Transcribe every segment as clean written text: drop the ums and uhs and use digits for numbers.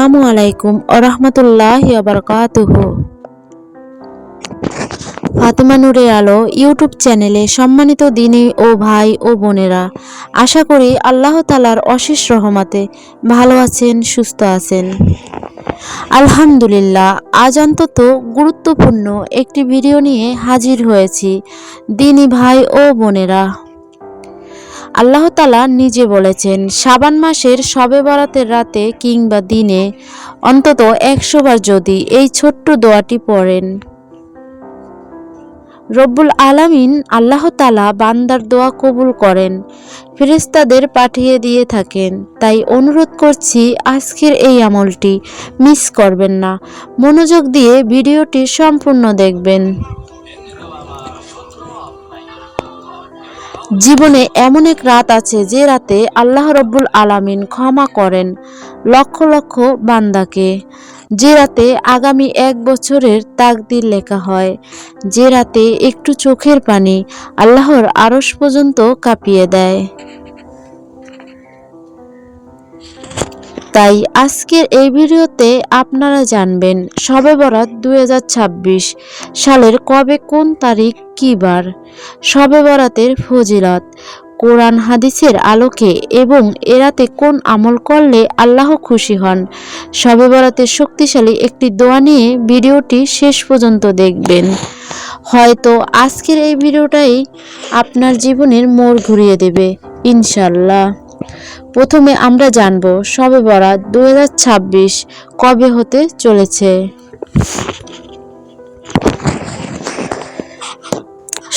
আসসালামু আলাইকুম ওরহমতুল্লাহি ওয়াবারাকাতুহু। ফাতেমা নূরের আলো ইউটিউব চ্যানেলে সম্মানিত দিনী ও ভাই ও বোনেরা, আশা করি আল্লাহ তাআলার অশেষ রহমতে ভালো আছেন, সুস্থ আছেন। আলহামদুলিল্লাহ, আজ অন্তত গুরুত্বপূর্ণ একটি ভিডিও নিয়ে হাজির হয়েছি। দিনী ভাই ও বোনেরা, আল্লাহ তাআলা নিজে বলেছেন, শাবান মাসের শবে বরাতের রাতে কিংবা দিনে অন্তত 100 বার যদি এই ছোট্ট দোয়াটি পড়েন, রব্বুল আলামিন আল্লাহ তাআলা বান্দার দোয়া কবুল করেন, ফেরেশতাদের পাঠিয়ে দিয়ে থাকেন। তাই অনুরোধ করছি, আজকের এই আমলটি মিস করবেন না, মনোযোগ দিয়ে ভিডিওটি সম্পূর্ণ দেখবেন। জীবনে এমন এক রাত আছে যে রাতে আল্লাহ রব্বুল আলামিন ক্ষমা করেন লক্ষ লক্ষ বান্দাকে, যে রাতে আগামী 1 বছরের তাকদীর লেখা হয়, যে রাতে একটু চোখের পানি আল্লাহর আরশ পর্যন্ত কাঁপিয়ে দেয়। তাই আজকের এই ভিডিওতে আপনারা জানবেন শবে বরাত 2026 সালের কবে, কোন তারিখ, কী বার, শবে বরাতের ফজিলত, কোরআন হাদিসের আলোকে এবং এ রাতে কোন আমল করলে আল্লাহ খুশি হন। শবে বরাতের শক্তিশালী একটি দোয়া নিয়ে ভিডিওটি শেষ পর্যন্ত দেখবেন। হয়তো আজকের এই ভিডিওটাই আপনার জীবনের মোড় ঘুরিয়ে দেবে ইনশাআল্লাহ। প্রথমে আমরা জানব শবে বরাত 2026 কবে হতে চলেছে।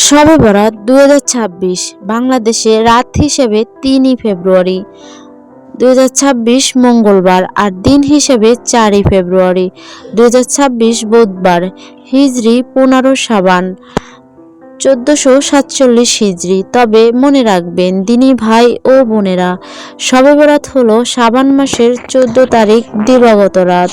শবে বরাত 2026 বাংলাদেশে রাত হিসেবে 3 ফেব্রুয়ারি 2026 মঙ্গলবার, আর দিন হিসেবে 4 ফেব্রুয়ারি 2026 বুধবার, হিজরি 15 শাবান 1447 হিজরি। তবে মনে রাখবেন দিনী ভাই ও বোনেরা, শবে বরাত হলো শাবান মাসের 14 তারিখ দিবাগত রাত।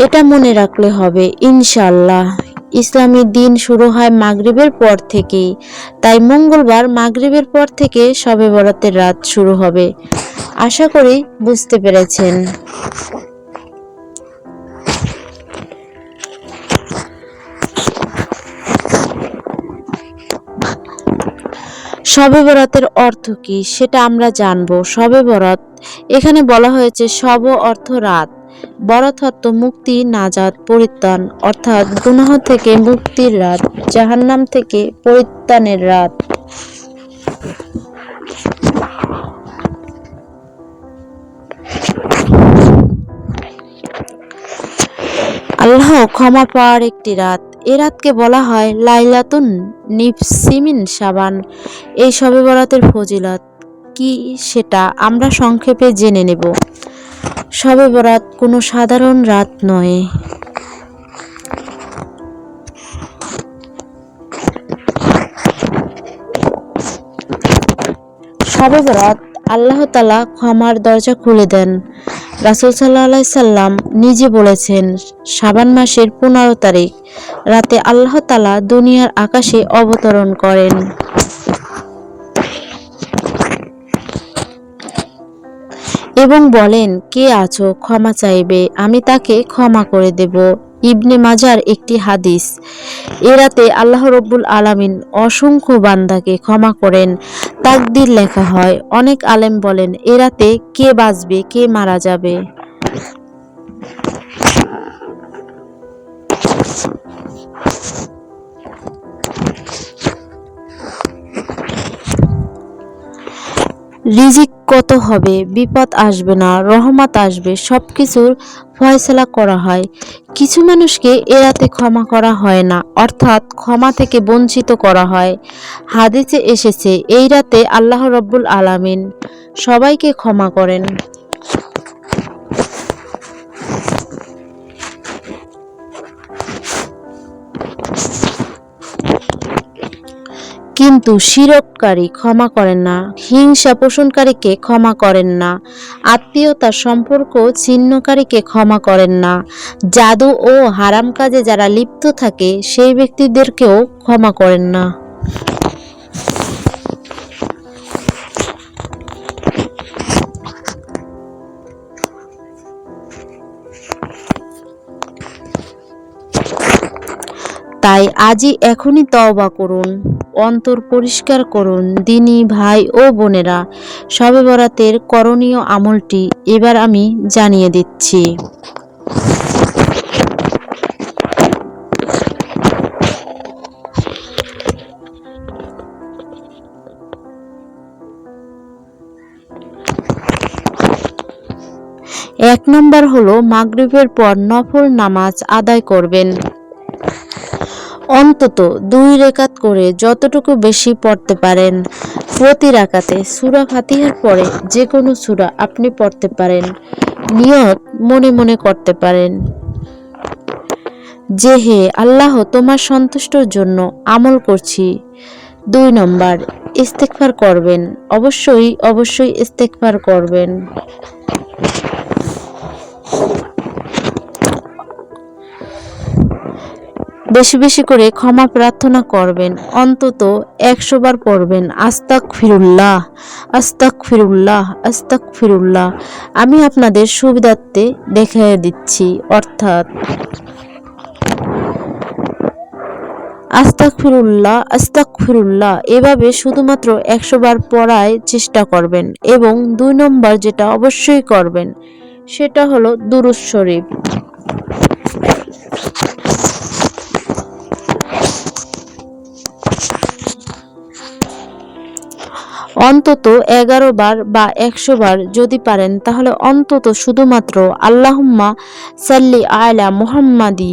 এটা মনে রাখলে হবে ইনশাআল্লাহ। ইসলামী দিন শুরু হয় মাগরিবের পর থেকেই, তাই মঙ্গলবার মাগরিবের পর থেকে শবে বরাতের রাত শুরু হবে। আশা করি বুঝতে পেরেছেন। শবে বরাতের অর্থ কি সেটা আমরা জানবো। শবে বরাত এখানে বলা হয়েছে শব অর্থ রাত, বরাত অর্থ মুক্তি, নাজাত, পরিত্রাণ, অর্থাৎ গুনাহ থেকে মুক্তির রাত, জাহান্নাম থেকে পরিত্রাণের রাত। আল্লাহ ক্ষমা পাওয়ার একটি রাত, এ রাতকে বলা হয় লাইলাতুন নিসফিমিন শাবান। এই শবে বরাতের ফজিলত কি সেটা আমরা সংক্ষেপে জেনে নেব। শবে বরাত কোনো সাধারণ রাত নয়। শবে বরাত আল্লাহ তাআলা ক্ষমার দরজা খুলে দেন। রাসূল সাল্লাল্লাহু আলাইহি সাল্লাম নিজে বলেছেন, শাবান মাসের 15 তারিখ রাতে আল্লাহ তাআলা দুনিয়ার আকাশে অবতরণ করেন। এবং বলেন, কে আছো ক্ষমা চাইবে, আমি তাকে ক্ষমা করে দেব। ইবনে মাজার একটি হাদিস। এ রাতে আল্লাহ রব্বুল আলামিন অসংখ্য বান্দাকে ক্ষমা করেন, তাকদীর লেখা হয়। অনেক আলেম বলেন, এ রাতে কে বাঁচবে, কে মারা যাবে। রিজিক কত হবে, বিপদ আসবে না, রহমত আসবে, সবকিছুর ফয়সালা করা হয়। কিছু মানুষকে এ রাতে ক্ষমা করা হয় না, অর্থাৎ ক্ষমা থেকে বঞ্চিত করা হয়। হাদিসে এসেছে, এই রাতে আল্লাহ রব্বুল আলামিন সবাইকে ক্ষমা করেন। কিন্তু শিরককারী ক্ষমা করেন না, হিংসা পোষণকারীকে ক্ষমা করেন না, আত্মীয়তার সম্পর্ক ছিন্নকারীকে ক্ষমা করেন না, জাদু ও হারাম কাজে যারা লিপ্ত থাকে সেই ব্যক্তিদেরকেও ক্ষমা করেন না। তাই আজই এখনই তওবা করুন, অন্তর পরিষ্কার করুন। দিনী ভাই ও বোনেরা, শবে বরাতের করণীয় আমলটি এবার আমি জানিয়ে দিচ্ছি। এক নম্বর হলো মাগরিবের পর নফল নামাজ আদায় করবেন। অন্তত 2 রাকাত করে যতটুকু বেশি পড়তে পারেন। প্রতি রাকাতে সূরা ফাতিহার পরে যে কোনো সূরা আপনি পড়তে পারেন। নিয়ত মনে মনে করতে পারেন যে হে আল্লাহ, তোমার সন্তুষ্টর জন্য আমল করছি। 2 নম্বর, ইস্তেগফার করবেন। অবশ্যই ইস্তেগফার করবেন। বেশি বেশি করে ক্ষমা প্রার্থনা করবেন। অন্তত 100 বার পড়বেন আস্তাগফিরুল্লাহ, আস্তাগফিরুল্লাহ, আস্তাগফিরুল্লাহ। আমি আপনাদের সুবিধার্থে দেখিয়ে দিচ্ছি, অর্থাৎ আস্তাগফিরুল্লাহ, আস্তাগফিরুল্লাহ এভাবে শুধুমাত্র 100 বার পড়ার চেষ্টা করবেন। এবং 2 নম্বর যেটা অবশ্যই করবেন সেটা হলো দুরূদ শরীফ। অন্তত 11 বার বা 100 বার যদি পারেন, তাহলে অন্তত শুধুমাত্র আল্লাহুম্মা সাল্লি আলা মুহাম্মাদি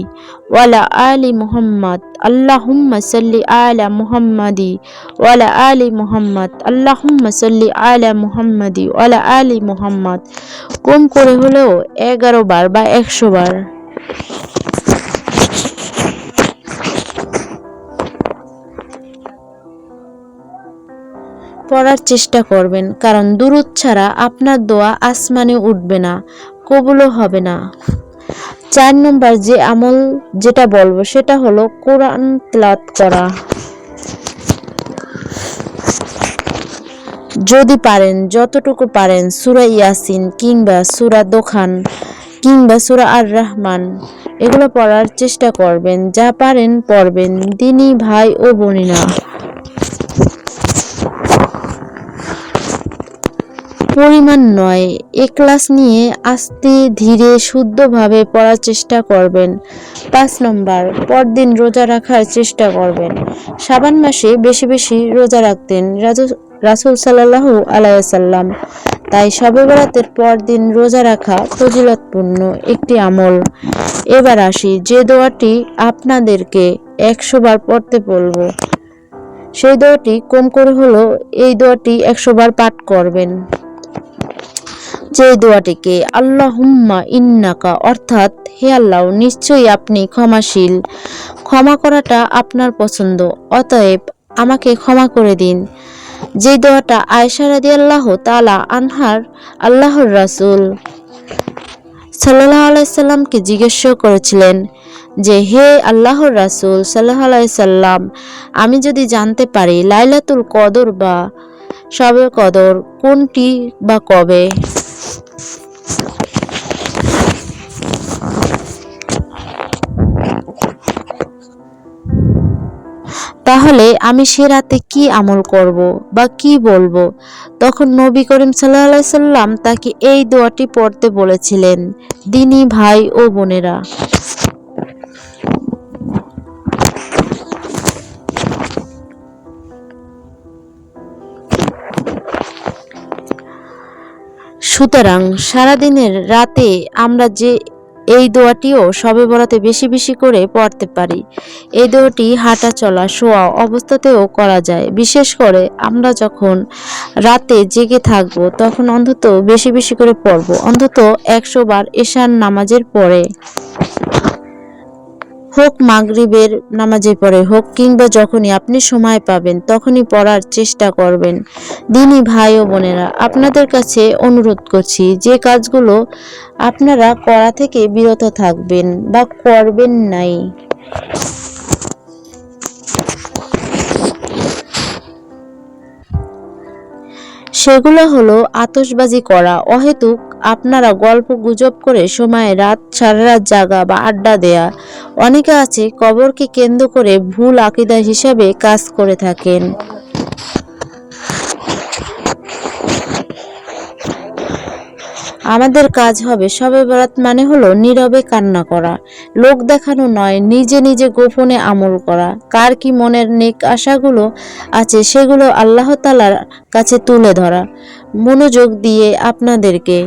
ওয়ালা আলি মুহাম্মাদ, আল্লাহুম্মা সাল্লি আলা মুহাম্মাদি ওয়ালা আলি মুহাম্মাদ, আল্লাহুম্মা সাল্লি আলা মুহাম্মাদি ওয়ালা আলি মুহাম্মাদ কম করে হলেও 11 বার বা 100 বার পড়ার চেষ্টা করবেন। কারণ দুরূদ ছাড়া আপনার দোয়া আসমানে উঠবে না, কবুলও হবে না। 4 নম্বর যে আমল যেটা বলবো সেটা হলো কোরআন তেলাওয়াত করা। যদি পারেন, যতটুকু পারেন, সূরা ইয়াসিন কিংবা সূরা দোখান কিংবা সূরা আর রহমান এগুলো পড়ার চেষ্টা করবেন। যা পারেন পড়বেন। দিনী ভাই ও বোনেরা, পরিমাণ নয়, ইখলাস নিয়ে আস্তে ধীরে শুদ্ধভাবে পড়ার চেষ্টা করবেন। 5 নম্বর, পরদিন রোজা রাখার চেষ্টা করবেন। শাবান মাসে বেশি বেশি রোজা রাখতেন রাসূল সাল্লাল্লাহু আলাইহি ওয়াসাল্লাম। তাই শবে বরাতের পরদিন রোজা রাখা ফজিলতপূর্ণ একটি আমল। এবার আসি যে দোয়াটি আপনাদেরকে 100 বার পড়তে বলবো, সেই দোয়াটি কম করে হলো এই দোয়াটি 100 বার পাঠ করবেন। যে দোয়াটিকে আল্লাহুম্মা ইন্নাকা, অর্থাৎ হে আল্লাহ নিশ্চয়ই আপনি ক্ষমাশীল, ক্ষমা করাটা আপনার পছন্দ, অতএব আমাকে ক্ষমা করে দিন। যে দোয়াটা আয়েশা রাদিয়াল্লাহু তাআলা আনহার আল্লাহর রাসূল সাল্লাল্লাহু আলাইহি সাল্লামকে জিজ্ঞেস করেছিলেন যে হে আল্লাহর রাসূল সাল্লাল্লাহু আলাইহি সাল্লাম, আমি যদি জানতে পারি লাইলাতুল কদর বা শবে কদর কোনটি বা কবে, তাহলে আমি সে রাতে কি আমল করব বা কি বলবো? তখন নবী করিম সাল্লাল্লাহু আলাইহি সাল্লাম তাকে এই দোয়াটি পড়তে বলেছিলেন। দিনী ভাই ও বোনেরা, সুতরাং সারাদিনের রাতে আমরা যে এই দোয়াটিও শবে বরাতে বেশি বেশি করে পড়তে পারি। এই দোয়াটি হাঁটা চলা শোয়া অবস্থাতেও করা যায়। বিশেষ করে আমরা যখন রাতে জেগে থাকবো তখন অন্তত বেশি বেশি করে পড়বো, অন্তত 100 বার এশার নামাজের পরে হোক, মাগরিবের নামাজে পড়ে হোক, কিংবা যখনই আপনি সময় পাবেন তখনই পড়ার চেষ্টা করবেন। দিনী ভাই ও বোনেরা, আপনাদের কাছে অনুরোধ করছি যে কাজগুলো আপনারা করা থেকে বিরত থাকবেন বা করবেন নাই, সেগুলো হলো আতশবাজি করা, অহেতুক আপনারা গল্প গুজব করে সময় সারা রাত জাগা বা আড্ডা দেয়া। অনেকে আছে কবরকে কেন্দ্র করে ভুল আকীদা হিসাবে কাজ করে থাকেন। আমাদের কাজ হবে শবে বরাত মানে হলো নীরবে কান্না করা, লোক দেখানো নয়, নিজে নিজে গোপনে আমল করা। কার কি মনের নেক আশাগুলো আছে সেগুলো আল্লাহ তাআলার কাছে তুলে ধরা। মনোযোগ দিয়ে আপনাদেরকে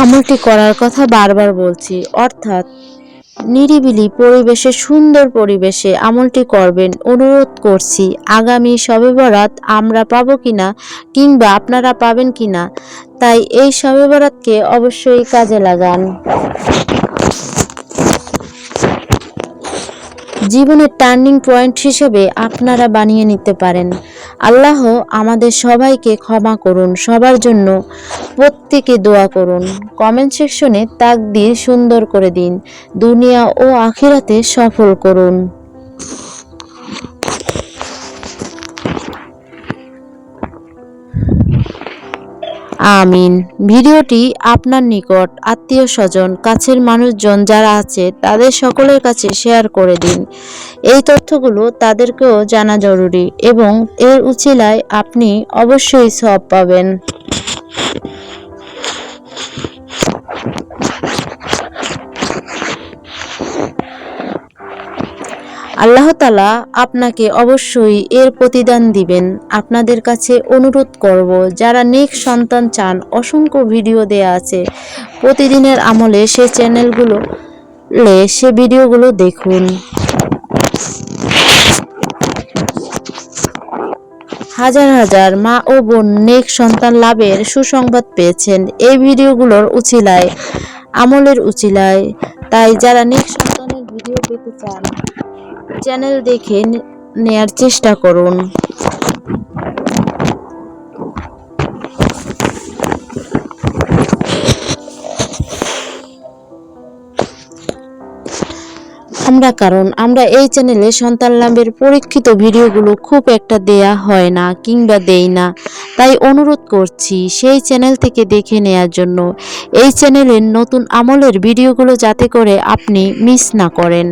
আমলটি করার কথা বারবার বলছি, অর্থাৎ নিরিবিলি পরিবেশে, সুন্দর পরিবেশে আমলটি করবেন। অনুরোধ করছি, আগামী শবে বরাত আমরা পাবো কিনা কিংবা আপনারা পাবেন কিনা, তাই এই শবে বরাতকে অবশ্যই কাজে লাগান। জীবনের টার্নিং পয়েন্ট হিসেবে আপনারা বানিয়ে নিতে পারেন। আল্লাহ আমাদের সবাইকে ক্ষমা করুন। সবার জন্য প্রত্যেকে দোয়া করুন। কমেন্ট সেকশনে তাকদীর সুন্দর করে দিন, দুনিয়া ও আখিরাতে সফল করুন। আমিন। ভিডিওটি আপনার নিকট আত্মীয় স্বজন, কাছের মানুষজন যারা আছে তাদের সকলের কাছে শেয়ার করে দিন। এই তথ্যগুলো তাদেরকেও জানা জরুরি এবং এর উছিলায় আপনি অবশ্যই সওয়াব পাবেন। আল্লাহ তাআলা আপনাকে অবশ্যই এর প্রতিদান দিবেন। আপনাদের কাছে অনুরোধ করব, যারা নেক সন্তান চান, অসংখ্য ভিডিও দেয়া আছে প্রতিদিনের আমলে, সে ভিডিওগুলো দেখুন। হাজার হাজার মা ও বোন নেক সন্তান লাভের সুসংবাদ পেয়েছেন এই ভিডিওগুলোর উছিলায়, আমলের উছিলায়। তাই যারা নেক সন্তানের ভিডিও পেতে চান, চ্যানেল দেখে নেয়ার চেষ্টা করুন। আমরা এই চ্যানেলে সন্তান লাভের পরীক্ষিত ভিডিওগুলো খুব একটা দেয়া হয় না কিংবা দেই না, তাই অনুরোধ করছি সেই চ্যানেল থেকে দেখে নেয়ার জন্য। এই চ্যানেলের নতুন আমলের ভিডিওগুলো যাতে করে আপনি মিস না করেন।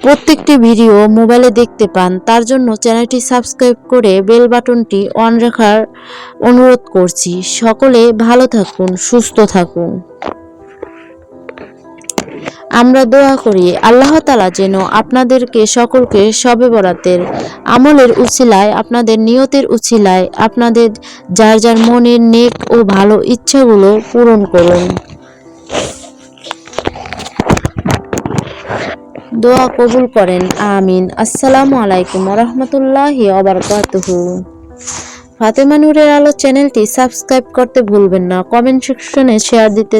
প্রত্যেকটি ভিডিও মোবাইলে দেখতে পান, তার জন্য চ্যানেলটি সাবস্ক্রাইব করে বেল বাটনটি অন রাখার অনুরোধ করছি। সকলে ভালো থাকুন, সুস্থ থাকুন। আমরা দোয়া করি আল্লাহ তাআলা যেন আপনাদেরকে সকলকে শবে বরাতের আমলের উছিলায়, আপনাদের নিয়তের উছিলায়, আপনাদের যার যার মনের নেক ও ভালো ইচ্ছাগুলো পূরণ করুন। দোয়া কবুল করেন। আমিন। আসসালামু আলাইকুম ওয়া রাহমাতুল্লাহি ওয়া বারাকাতুহু। ফাতেমা নূরের আলো চ্যানেলটি সাবস্ক্রাইব করতে ভুলবেন না। কমেন্ট সেকশনে শেয়ার দিতে